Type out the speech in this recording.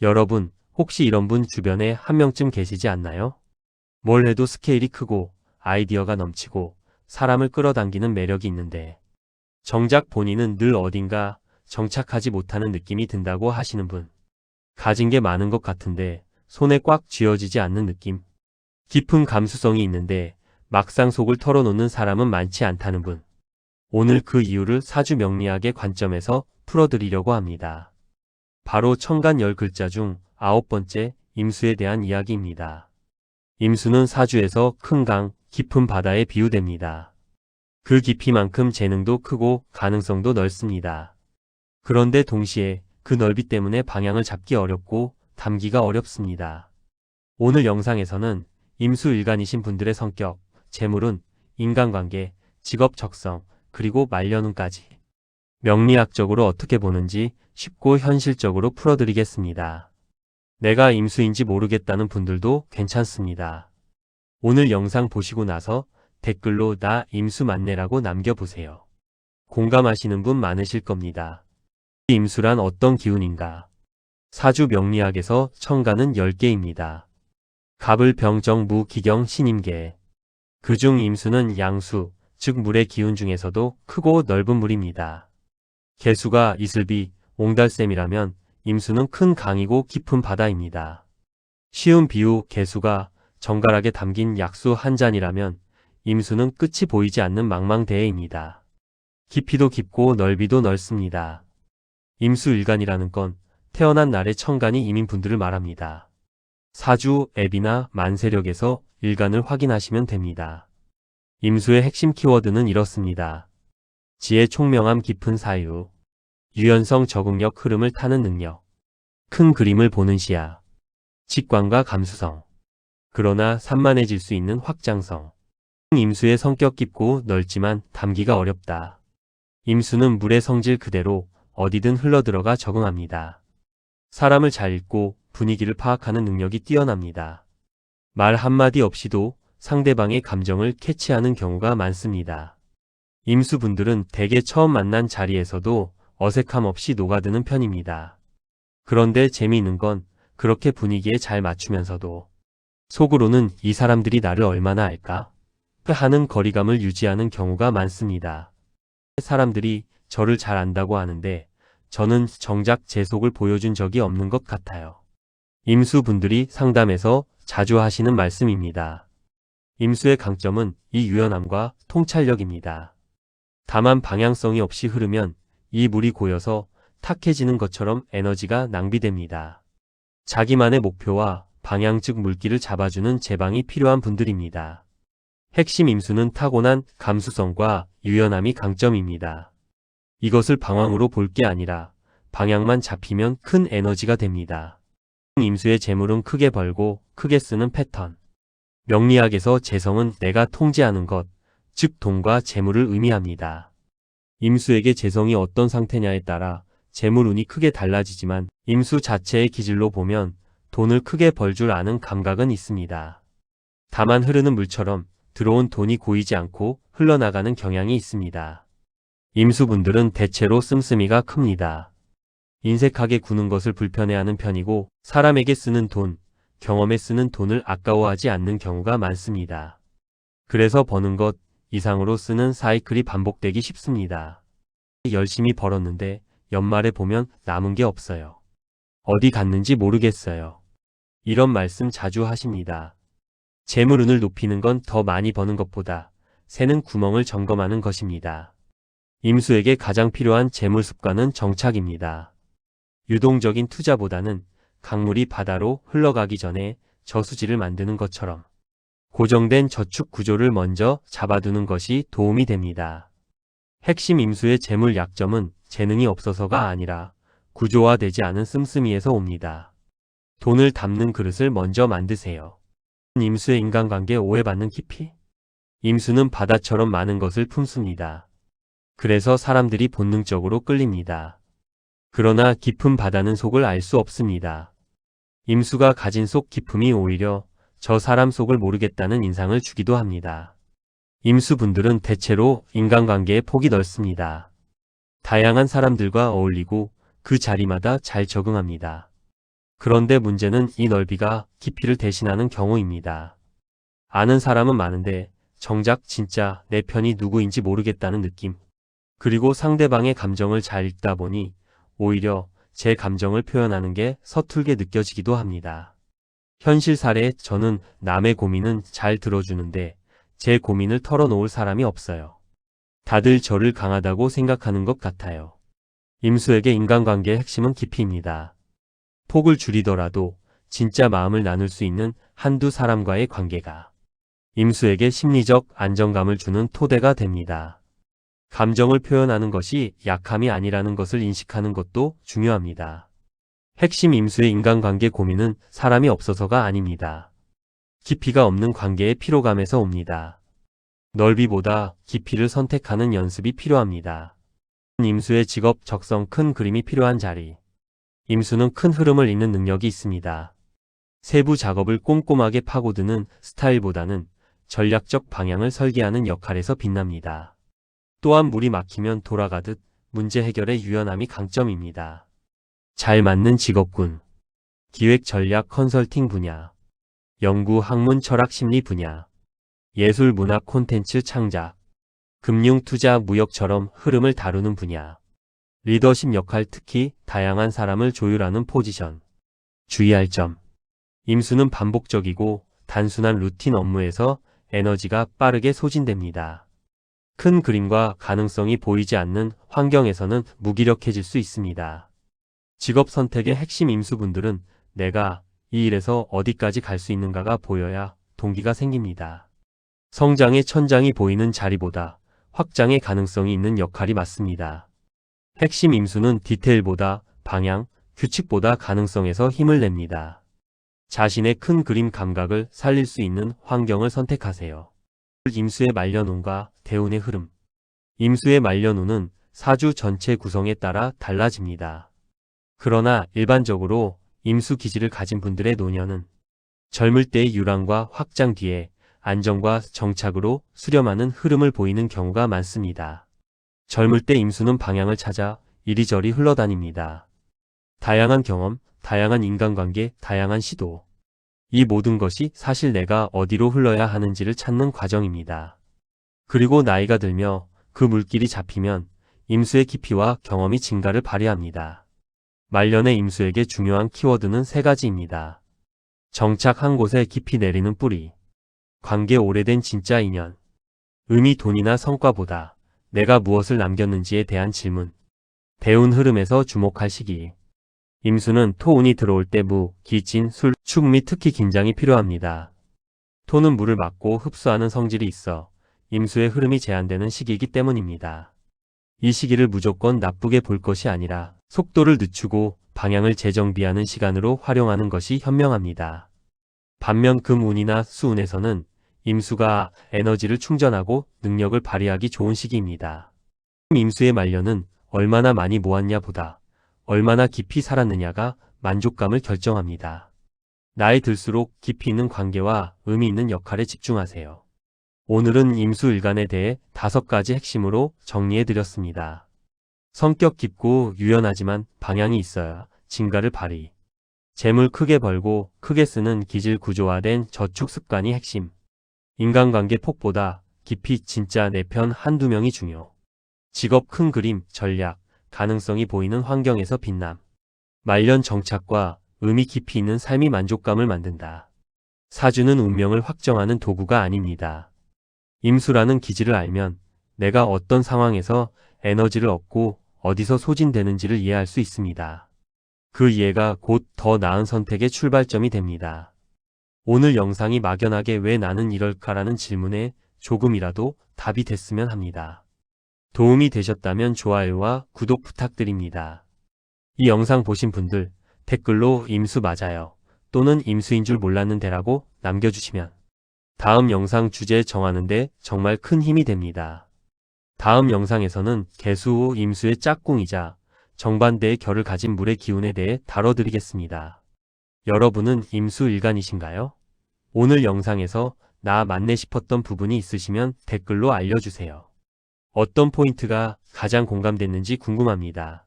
여러분, 혹시 이런 분 주변에 한 명쯤 계시지 않나요? 뭘 해도 스케일이 크고 아이디어가 넘치고 사람을 끌어당기는 매력이 있는데 정작 본인은 늘 어딘가 정착하지 못하는 느낌이 든다고 하시는 분. 가진 게 많은 것 같은데 손에 꽉 쥐어지지 않는 느낌. 깊은 감수성이 있는데 막상 속을 털어놓는 사람은 많지 않다는 분. 오늘 그 이유를 사주 명리학의 관점에서 풀어드리려고 합니다. 바로 천간 10글자 중 9번째 임수에 대한 이야기입니다. 임수는 사주에서 큰 강, 깊은 바다에 비유됩니다. 그 깊이만큼 재능도 크고 가능성도 넓습니다. 그런데 동시에 그 넓이 때문에 방향을 잡기 어렵고 담기가 어렵습니다. 오늘 영상에서는 임수일간이신 분들의 성격, 재물운, 인간관계, 직업 적성, 그리고 말년운까지 명리학적으로 어떻게 보는지 쉽고 현실적으로 풀어드리겠습니다. 내가 임수인지 모르겠다는 분들도 괜찮습니다. 오늘 영상 보시고 나서 댓글로 나 임수 맞네라고 남겨보세요. 공감하시는 분 많으실 겁니다. 임수란 어떤 기운인가? 사주 명리학에서 천간은 10개입니다. 갑을 병정 무 기경 신임계. 그중 임수는 양수, 즉 물의 기운 중에서도 크고 넓은 물입니다. 개수가 이슬비, 옹달샘이라면 임수는 큰 강이고 깊은 바다입니다. 쉬운 비유 개수가 정갈하게 담긴 약수 한 잔이라면 임수는 끝이 보이지 않는 망망대해입니다. 깊이도 깊고 넓이도 넓습니다. 임수일간이라는 건 태어난 날의 천간이 임인 분들을 말합니다. 사주, 앱이나 만세력에서 일간을 확인하시면 됩니다. 임수의 핵심 키워드는 이렇습니다. 지혜 총명함 깊은 사유, 유연성 적응력 흐름을 타는 능력, 큰 그림을 보는 시야, 직관과 감수성, 그러나 산만해질 수 있는 확장성. 임수의 성격 깊고 넓지만 담기가 어렵다. 임수는 물의 성질 그대로 어디든 흘러들어가 적응합니다. 사람을 잘 읽고 분위기를 파악하는 능력이 뛰어납니다. 말 한마디 없이도 상대방의 감정을 캐치하는 경우가 많습니다. 임수분들은 대개 처음 만난 자리에서도 어색함 없이 녹아드는 편입니다. 그런데 재미있는 건 그렇게 분위기에 잘 맞추면서도 속으로는 이 사람들이 나를 얼마나 알까? 하는 거리감을 유지하는 경우가 많습니다. 사람들이 저를 잘 안다고 하는데 저는 정작 제 속을 보여준 적이 없는 것 같아요. 임수분들이 상담에서 자주 하시는 말씀입니다. 임수의 강점은 이 유연함과 통찰력입니다. 다만 방향성이 없이 흐르면 이 물이 고여서 탁해지는 것처럼 에너지가 낭비됩니다. 자기만의 목표와 방향 즉 물길을 잡아주는 제방이 필요한 분들입니다. 핵심 임수는 타고난 감수성과 유연함이 강점입니다. 이것을 방황으로 볼 게 아니라 방향만 잡히면 큰 에너지가 됩니다. 임수의 재물은 크게 벌고 크게 쓰는 패턴. 명리학에서 재성은 내가 통제하는 것, 즉 돈과 재물을 의미합니다. 임수에게 재성이 어떤 상태냐에 따라 재물운이 크게 달라지지만 임수 자체의 기질로 보면 돈을 크게 벌 줄 아는 감각은 있습니다. 다만 흐르는 물처럼 들어온 돈이 고이지 않고 흘러나가는 경향이 있습니다. 임수분들은 대체로 씀씀이가 큽니다. 인색하게 구는 것을 불편해하는 편이고 사람에게 쓰는 돈, 경험에 쓰는 돈을 아까워하지 않는 경우가 많습니다. 그래서 버는 것 이상으로 쓰는 사이클이 반복되기 쉽습니다. 열심히 벌었는데 연말에 보면 남은 게 없어요. 어디 갔는지 모르겠어요. 이런 말씀 자주 하십니다. 재물운을 높이는 건 더 많이 버는 것보다 새는 구멍을 점검하는 것입니다. 임수에게 가장 필요한 재물 습관은 정착입니다. 유동적인 투자보다는 강물이 바다로 흘러가기 전에 저수지를 만드는 것처럼 고정된 저축 구조를 먼저 잡아두는 것이 도움이 됩니다. 핵심 임수의 재물 약점은 재능이 없어서가 아니라 구조화되지 않은 씀씀이에서 옵니다. 돈을 담는 그릇을 먼저 만드세요. 임수의 인간관계에 오해받는 깊이? 임수는 바다처럼 많은 것을 품습니다. 그래서 사람들이 본능적으로 끌립니다. 그러나 깊은 바다는 속을 알 수 없습니다. 임수가 가진 속 깊음이 오히려 저 사람 속을 모르겠다는 인상을 주기도 합니다. 임수분들은 대체로 인간관계의 폭이 넓습니다. 다양한 사람들과 어울리고 그 자리마다 잘 적응합니다. 그런데 문제는 이 넓이가 깊이를 대신하는 경우입니다. 아는 사람은 많은데 정작 진짜 내 편이 누구인지 모르겠다는 느낌. 그리고 상대방의 감정을 잘 읽다 보니 오히려 제 감정을 표현하는 게 서툴게 느껴지기도 합니다. 현실 사례에 저는 남의 고민은 잘 들어주는데 제 고민을 털어놓을 사람이 없어요. 다들 저를 강하다고 생각하는 것 같아요. 임수에게 인간관계의 핵심은 깊이입니다. 폭을 줄이더라도 진짜 마음을 나눌 수 있는 한두 사람과의 관계가 임수에게 심리적 안정감을 주는 토대가 됩니다. 감정을 표현하는 것이 약함이 아니라는 것을 인식하는 것도 중요합니다. 핵심 임수의 인간관계 고민은 사람이 없어서가 아닙니다. 깊이가 없는 관계의 피로감에서 옵니다. 넓이보다 깊이를 선택하는 연습이 필요합니다. 임수의 직업 적성 큰 그림이 필요한 자리. 임수는 큰 흐름을 잇는 능력이 있습니다. 세부 작업을 꼼꼼하게 파고드는 스타일보다는 전략적 방향을 설계하는 역할에서 빛납니다. 또한 물이 막히면 돌아가듯 문제 해결의 유연함이 강점입니다. 잘 맞는 직업군. 기획 전략 컨설팅 분야. 연구 학문 철학 심리 분야. 예술 문학 콘텐츠 창작. 금융 투자 무역처럼 흐름을 다루는 분야. 리더십 역할 특히 다양한 사람을 조율하는 포지션. 주의할 점. 임수는 반복적이고 단순한 루틴 업무에서 에너지가 빠르게 소진됩니다. 큰 그림과 가능성이 보이지 않는 환경에서는 무기력해질 수 있습니다. 직업 선택의 핵심 임수분들은 내가 이 일에서 어디까지 갈 수 있는가가 보여야 동기가 생깁니다. 성장의 천장이 보이는 자리보다 확장의 가능성이 있는 역할이 맞습니다. 핵심 임수는 디테일보다 방향, 규칙보다 가능성에서 힘을 냅니다. 자신의 큰 그림 감각을 살릴 수 있는 환경을 선택하세요. 임수의 말년운과 대운의 흐름. 임수의 말년운은 사주 전체 구성에 따라 달라집니다. 그러나 일반적으로 임수 기질을 가진 분들의 노년은 젊을 때의 유랑과 확장 뒤에 안정과 정착으로 수렴하는 흐름을 보이는 경우가 많습니다. 젊을 때 임수는 방향을 찾아 이리저리 흘러다닙니다. 다양한 경험, 다양한 인간관계, 다양한 시도. 이 모든 것이 사실 내가 어디로 흘러야 하는지를 찾는 과정입니다. 그리고 나이가 들며 그 물길이 잡히면 임수의 깊이와 경험이 증가를 발휘합니다. 말년의 임수에게 중요한 키워드는 세 가지입니다. 정착 한 곳에 깊이 내리는 뿌리. 관계 오래된 진짜 인연. 의미 돈이나 성과보다 내가 무엇을 남겼는지에 대한 질문. 대운 흐름에서 주목할 시기. 임수는 토운이 들어올 때 무, 기, 진, 술, 축 및 특히 긴장이 필요합니다. 토는 물을 막고 흡수하는 성질이 있어 임수의 흐름이 제한되는 시기이기 때문입니다. 이 시기를 무조건 나쁘게 볼 것이 아니라 속도를 늦추고 방향을 재정비하는 시간으로 활용하는 것이 현명합니다. 반면 금운이나 수운에서는 임수가 에너지를 충전하고 능력을 발휘하기 좋은 시기입니다. 임수의 말년은 얼마나 많이 모았냐 보다 얼마나 깊이 살았느냐가 만족감을 결정합니다. 나이 들수록 깊이 있는 관계와 의미 있는 역할에 집중하세요. 오늘은 임수 일간에 대해 5가지 핵심으로 정리해드렸습니다. 성격 깊고 유연하지만 방향이 있어야 진가를 발휘. 재물 크게 벌고 크게 쓰는 기질 구조화된 저축 습관이 핵심. 인간관계 폭보다 깊이 진짜 내 편 한두 명이 중요. 직업 큰 그림, 전략, 가능성이 보이는 환경에서 빛남. 말년 정착과 의미 깊이 있는 삶이 만족감을 만든다. 사주는 운명을 확정하는 도구가 아닙니다. 임수라는 기질을 알면 내가 어떤 상황에서 에너지를 얻고 어디서 소진되는지를 이해할 수 있습니다. 그 이해가 곧 더 나은 선택의 출발점이 됩니다. 오늘 영상이 막연하게 왜 나는 이럴까라는 질문에 조금이라도 답이 됐으면 합니다. 도움이 되셨다면 좋아요와 구독 부탁드립니다. 이 영상 보신 분들 댓글로 임수 맞아요 또는 임수인 줄 몰랐는데라고 남겨주시면 다음 영상 주제 정하는데 정말 큰 힘이 됩니다. 다음 영상에서는 개수 후 임수의 짝꿍이자 정반대의 결을 가진 물의 기운에 대해 다뤄드리겠습니다. 여러분은 임수 일간이신가요? 오늘 영상에서 나 맞네 싶었던 부분이 있으시면 댓글로 알려주세요. 어떤 포인트가 가장 공감됐는지 궁금합니다.